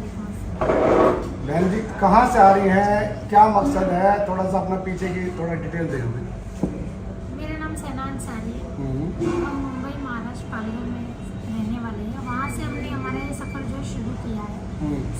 वालेकुम अस्सलाम। बहन जी कहाँ से आ रही हैं, क्या मकसद है, थोड़ा सा अपना पीछे की थोड़ा डिटेल दें हमें। मेरा नाम सना अंसारी है। हम मुंबई महाराष्ट्र पालघर में रहने वाले हैं। वहाँ से हमने हमारा ये सफ़र जो शुरू किया है,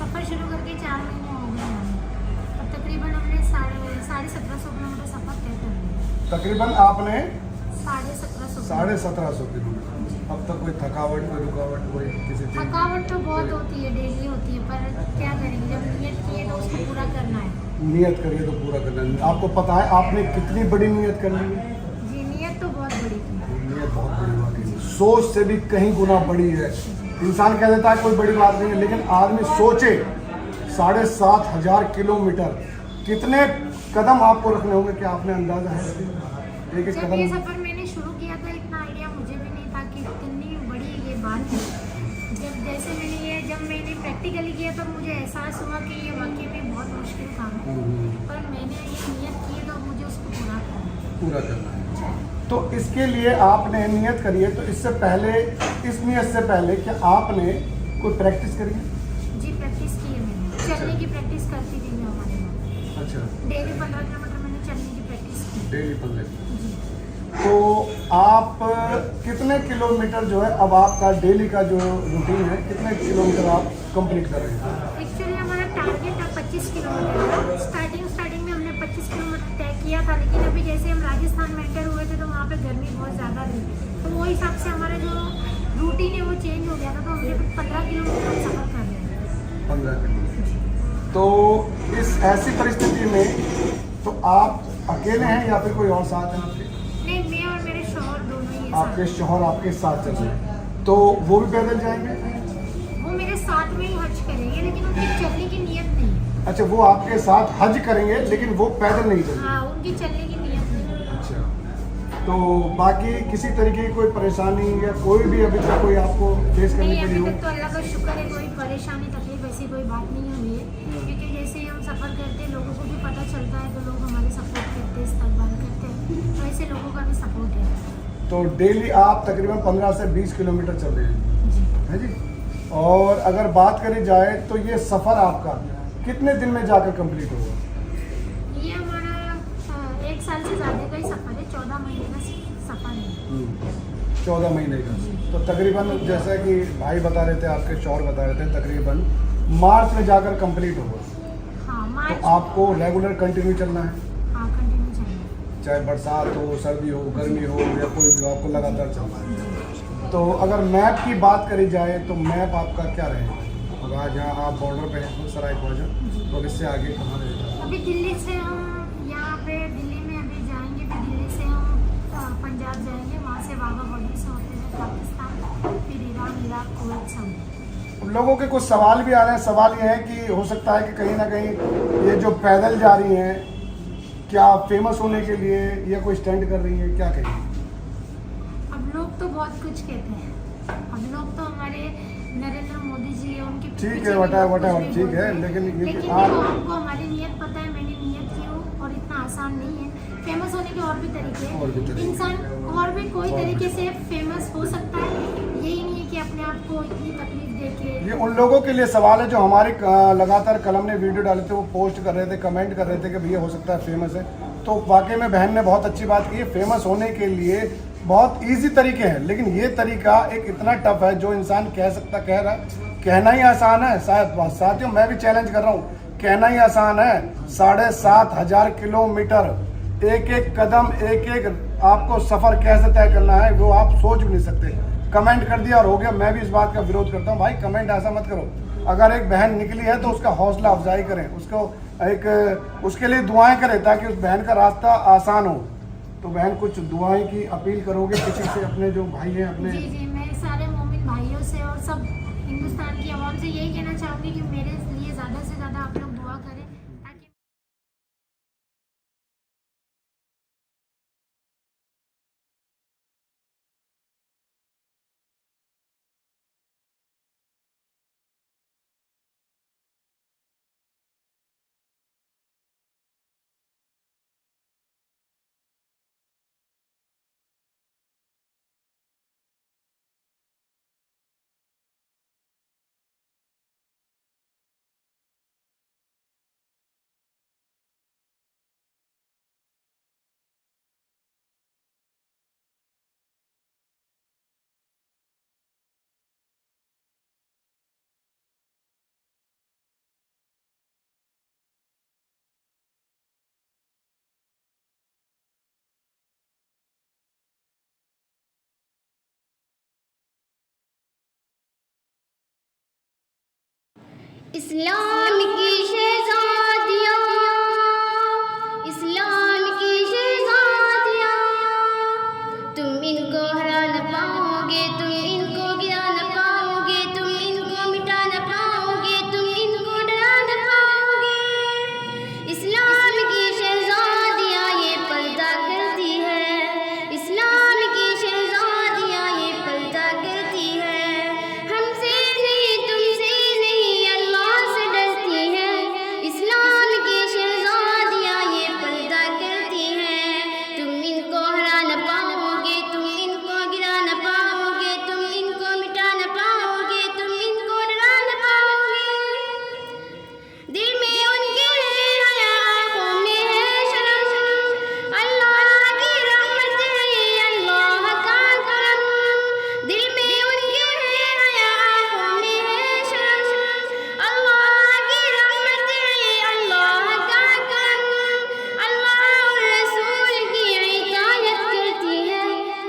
सफ़र शुरू करके 4 महीने हो गए हमें। और तकरीबन हमने 1750 किलोमीटर सफ़र तय कर लिया। तकरीबन आपने 1750 किलोमीटर। अब तक कोई थकावट, कोई रुकावट, कोई किसी चीज़? थकावट तो बहुत होती है, डेली होती है, पर क्या करेंगे, जब नियत की है तो उसको पूरा करना है। नियत करिए तो पूरा करना है। आपको पता है आपने कितनी बड़ी नियत कर ली है? जी, नियत तो बहुत बड़ी थी। नियत बहुत बड़ी बात है, सोच से भी कहीं गुना बड़ी है। इंसान कह देता है कोई बड़ी बात नहीं है, लेकिन आदमी सोचे 7,500 किलोमीटर, कितने कदम आपको रखने होंगे, क्या आपने अंदाजा है? एक एक जब ये कदम। सफ़र मैंने शुरू किया था, इतना आइडिया मुझे भी नहीं था कि इतनी बड़ी ये बात है। जब मैंने प्रैक्टिकली किया तो मुझे एहसास हुआ कि ये वाकई में बहुत मुश्किल काम है, पर मैंने ये नियत की तो मुझे उसको पूरा करना है। तो इसके लिए आपने नियत करी है, तो इससे पहले, इस नियत से पहले क्या आपने कोई प्रैक्टिस करी है? जी, प्रैक्टिस की है मैंने। चलने की प्रैक्टिस करती थी मैं हमारे वहाँ। अच्छा, डेली 15 किलोमीटर मैंने चलने की प्रैक्टिस की। डेली 15। जी। तो आप कितने किलोमीटर जो है, अब आपका डेली का जो रूटीन है, कितने किलोमीटर आप कंप्लीट कर रहे हैं? एक्चुअली हमारा टारगेट 25 किलोमीटर था। स्टार्टिंग में हमने 25 किलोमीटर तय किया था, लेकिन अभी जैसे हम राजस्थान में एंटर हुए थे तो वहाँ पे गर्मी बहुत ज़्यादा थी, तो वो हिसाब से हमारा जो रूटीन है वो चेंज हो गया था, तो हमने 15 किलोमीटर सफ़र कर रहे हैं। 15 किलोमीटर। तो इस ऐसी परिस्थिति में तो आप अकेले हैं या फिर कोई और साथ है आपके? नहीं, मैं और मेरे शौहर दोनों ही आपके शौहर आपके साथ चल रहे हैं, तो वो भी पैदल जाएंगे? वो मेरे साथ में ही हज करेंगे, लेकिन उनकी चलने की नियत नहीं है। अच्छा, वो आपके साथ हज करेंगे लेकिन वो पैदल नहीं चलेंगे? हाँ, उनकी चलने की नियत नहीं है। अच्छा, तो बाकी किसी तरीके की कोई परेशानी या कोई भी अभी तक कोई आपको फेस करनी नहीं, पड़ी अभी हो? तक तो अल्लाह का शुक्र है, कोई परेशानी तकलीफ ऐसी कोई बात नहीं हुई है, क्योंकि जैसे ही हम सफ़र करते हैं लोगों को भी पता चलता है, तो लोग हमारे सपोर्ट करते हैं, इस्तकबाल करते हैं, तो ऐसे लोगों का भी सपोर्ट है। तो डेली आप तकरीबन 15 से 20 किलोमीटर चल रहे हैं, जी। है जी? और अगर बात करी जाए तो ये सफ़र आपका कितने दिन में जाकर कंप्लीट होगा? ये हमारा 1 साल से ज़्यादा का ही सफ़र है, 14 महीने का सफ़र है। 14 महीने का। तो तकरीबन जैसा कि भाई बता रहे थे, आपके शौहर बता रहे थे, तकरीबन मार्च में जाकर कंप्लीट होगा। हाँ, तो मार्च। आपको रेगुलर कंटिन्यू चलना है, हाँ, कंटिन्यू चाहिए। चाहे बरसात हो, सर्दी हो, गर्मी हो या कोई भी हो, आपको लगातार चलना है। तो अगर मैप की बात करी जाए तो मैप आपका क्या रहेगा? अब आज यहाँ आप बॉर्डर पे हैं सराय ख्वाजा, तो इससे आगे कहाँ रहेगा? अभी दिल्ली से हम यहाँ पे दिल्ली में अभी जाएंगे, फिर दिल्ली से हम पंजाब जाएंगे, वहाँ से वाघा बॉर्डर से होते हुए पाकिस्तान, फिर ईरान, इराक, कुवैत, सऊदी। लोगों के कुछ सवाल भी आ रहे हैं। सवाल ये है कि हो सकता है कि कहीं ना कहीं ये जो पैदल जा रही हैं, क्या फेमस होने के लिए या कोई स्टंट कर रही है, क्या कहेंगे? अब लोग तो बहुत कुछ कहते हैं, अब लोग तो हमारे नरेंद्र मोदी जी है, उनके ठीक पीछे है, भी वटा लोग वटा कुछ भी ठीक बोलते है, हैं। लेकिन ये लेकिन आप देखो, हमको हमारी नियत पता है, मैंने नियत की हो, और इतना आसान नहीं है। फेमस होने के और भी तरीके और भी हैं, तरीके। इंसान और भी कोई और भी। तरीके से फेमस हो सकता है, यही नहीं है कि अपने आप को इतनी तकलीफ दे के। ये उन लोगों के लिए सवाल है जो हमारे लगातार कलम ने वीडियो डाले थे, वो पोस्ट कर रहे थे, कमेंट कर रहे थे कि भैया हो सकता है फेमस है। तो वाकई में बहन ने बहुत अच्छी बात की है। फेमस होने के लिए बहुत इजी तरीके हैं, लेकिन ये तरीका एक इतना टफ है जो इंसान कह रहा है। कहना ही आसान है शायद। साथियों, मैं भी चैलेंज कर रहा हूँ, कहना ही आसान है। 7,500 किलोमीटर, एक एक कदम, एक एक आपको सफ़र कैसे तय करना है वो आप सोच भी नहीं सकते। कमेंट कर दिया और हो गया। मैं भी इस बात का विरोध करता हूँ, भाई कमेंट ऐसा मत करो। अगर एक बहन निकली है तो उसका हौसला अफजाई करें, उसके लिए दुआएं करें ताकि उस बहन का रास्ता आसान हो। तो बहन, कुछ दुआएं की अपील करोगे किसी से, अपने जो भाई हैं अपने? जी जी, मैं सारे मोमिन भाइयों से और सब हिंदुस्तान की आवाम से यही कहना चाहूँगी कि मेरे लिए ज़्यादा से ज़्यादा आप लोग दुआ करें। اسلام کی شہزادیاں، اسلام کی شہزادیاں، تم ان کو ہرا نہ پاؤ گے، تم ان کو گرا نہ پاؤ گے، تم ان کو مٹا نہ پاؤ گے، تم ان کو ڈرا نہ پاؤ گے۔ اسلام کی شہزادیاں یہ پردہ کرتی ہے، اسلام کی شہزادیاں یہ پردہ کرتی ہے، ہم سے نہیں تم سے نہیں اللہ سے ڈرتی ہے۔ اسلام کی شہزادیاں یہ پردہ کرتی ہیں، تم ان کو ہرا نہ پاؤ گے، تم ان کو گرا نہ پاؤ گے، تم ان کو مٹا نہ پاؤ گے، تم ان کو ڈرا نہ پاؤ گے۔ دل میں ان کے ہے حیا، آنکھوں میں ہے شرم، اللہ کی رحمت ہے اللہ کا کرم۔ دل میں ان کے ہے حیا، آنکھوں میں ہے شرم، اللہ کی رحمت ہے اللہ کا کرم۔ اللہ اور رسول کی عطایت کرتی ہے،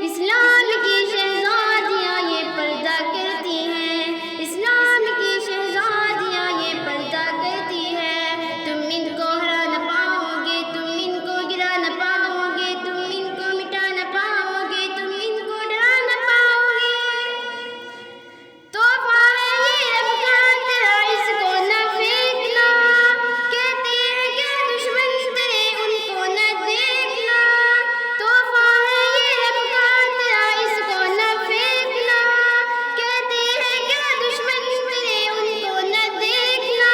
اسلام کی شہزادیاں یہ پردہ کرتی ہیں، اسلام کی شہزادیاں یہ پردہ کرتی ہے، تم ان کو ہرا نہ پاؤ گے، تم ان کو گرا نہ پاؤ گے، تم ان کو مٹا نہ پاؤ گے، تم ان کو ڈرا نہ پاؤ گے۔ تحفہ ہے یہ رب کا تیرا، اس کو نہ پھینکنا، کہتے ہیں کہ دشمن تیرے ان کو نہ دیکھنا۔ تحفہ ہے یہ رب کا تیرا، اس کو نہ پھینکنا، کہتے ہیں کہ دشمن تیرے ان کو نہ دیکھنا۔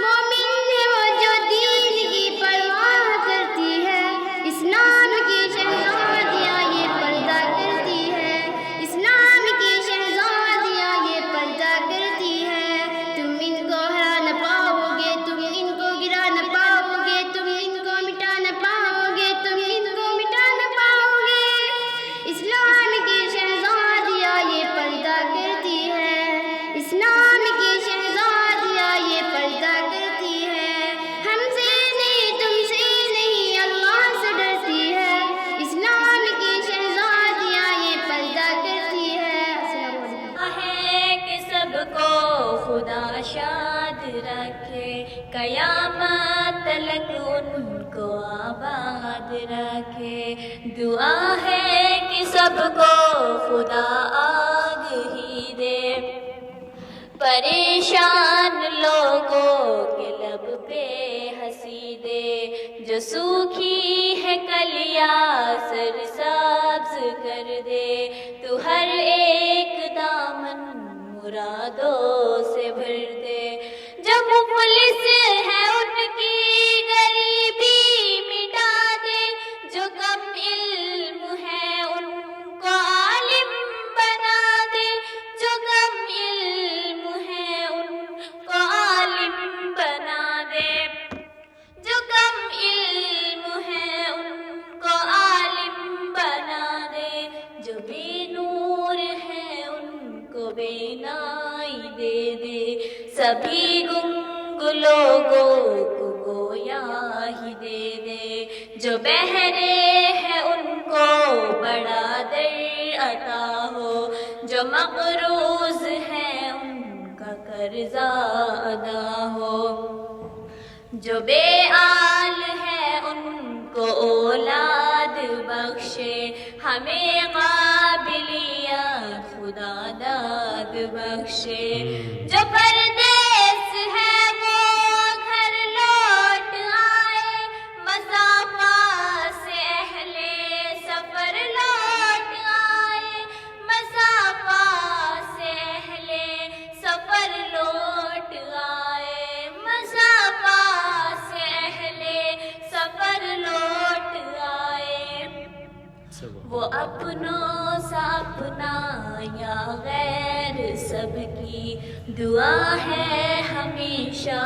مومن ہے وہ جو دین کی پرواہ کرتی ہے، اسلام کی شہزادیاں یہ پردہ کرتی ہے، اسلام کی شہزادیاں یہ پردہ کرتی ہے، تم ان کو ہرا نہ پاؤ گے، تم ان کو گرا نہ پاؤ گے، تم ان کو مٹا نہ پاؤ گے، تم ان کو مٹا نہ پاؤ گے۔ اسلام کی شہزادیاں یہ پردہ کرتی ہے، اسلام کی شہزادیاں یہ پردہ کرتی ہے، ہم سے نہیں تم سے نہیں اللہ سے ڈرتی ہے، اسلام کی شہزادیاں یہ پردہ کرتی ہے۔ السلام علیکم۔ ہے کہ سب کو خدا شاد رکھے، قیامت تلک ان کو آباد رکھے۔ دعا ہے کہ سب کو خدا آگ ہی دے، پریشان لوگوں کے لب پہ ہنسی دے، جو سوکھی ہے کلیاں سر سبز کر دے، تو ہر ایک دامن مرادوں سے بھر دے، جو مفلس ہے ان کی غریبی مٹا دے، جو کم علم ہے ان کو عالم بنا دے، جو کم علم ہے ان کو عالم بنا دے، جو کم علم ہے ان کو عالم بنا دے، جو بے نور ہے ان کو بینائی دے دے، سبھی گنگ لوگوں کو گویا ہی دے دے، جو بہرے ہیں ان کو بڑا در عطا ہو، جو مقروض ہیں ان کا قرضہ ادا ہو، جو بے آل ہے ان کو اولاد بخشے، ہمیں قابلیت خدا داد بخشے، جو پردیس ہے وہ گھر لوٹ آئے، مسافات سے اہل سفر لوٹ آئے، مسافات سے اہل سفر لوٹ آئے، مسافات سے اہل سفر لوٹ آئے، وہ اپنوں سا اپنا یا غیر سب کی دعا ہے، ہمیشہ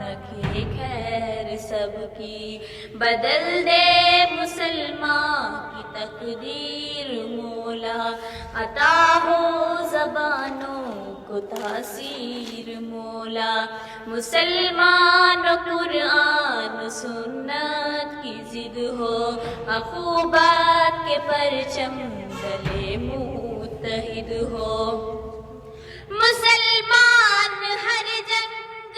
رکھے خیر سب کی، بدل دے مسلمان کی تقدیر مولا، عطا ہو زبانوں کو تاثیر مولا، مسلمان قرآن سنت کی ضد ہو، عقوبات کے پرچم گلے متحد ہو، مسلمان ہر جنگ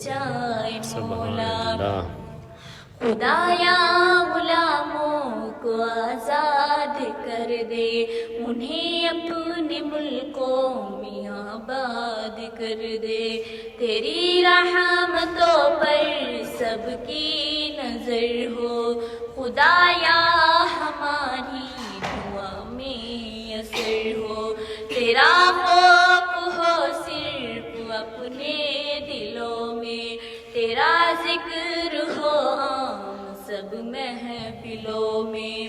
جائے سبحان مولا. اللہ. خدایا غلاموں کو آزاد کر دے, انہیں اپنے ملکوں میں آباد کر دے. تیری رحمتوں پر سب کی نظر ہو, خدایا ہماری دعا میں اثر ہو. تیرا خوف ہو صرف اپنے دلوں میں, تیرا ذکر ہو عام سب محفلوں میں.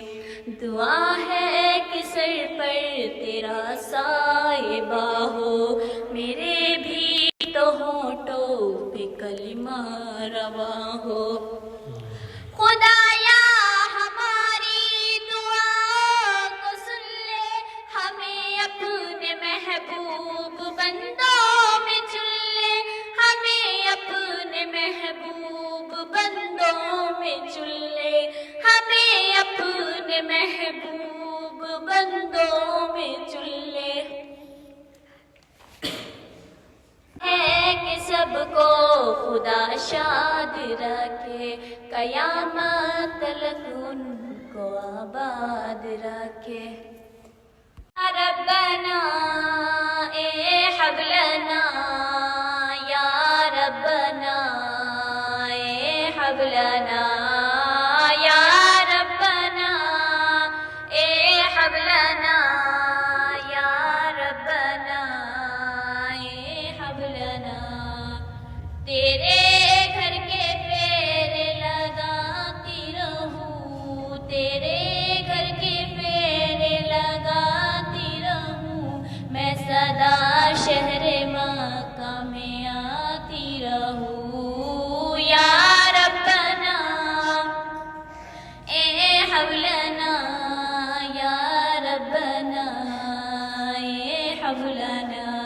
دعا ہے کہ سر پر تیرا سائبہ ہو, میرے بھی تو ہونٹوں پہ کلمہ رواں ہو. خدایا ہماری دعا کو سن لے, ہمیں اپنے محبوب بندوں میں چن لے, ہمیں اپنے محبوب بندوں میں چن لے, ہمیں اپنے محبوب بندوں میں چن لے. ہے کہ سب کو خدا شاد رکھے, قیامت تلک ان کو آباد رکھے. ربنا اے حبلنا, یا ربنا اے حبلنا, یا ربنا اے حبلنا, یا ربنا اے حبلنا. تیرے گھر کے پھیرے لگاتی رہوں, تیرے گھر کے پھیرے لگاتی رہوں, میں سدا شہر مکہ میں آتی رہوں. یا ربنا اے حبلنا, یا ربنا اے حبلنا.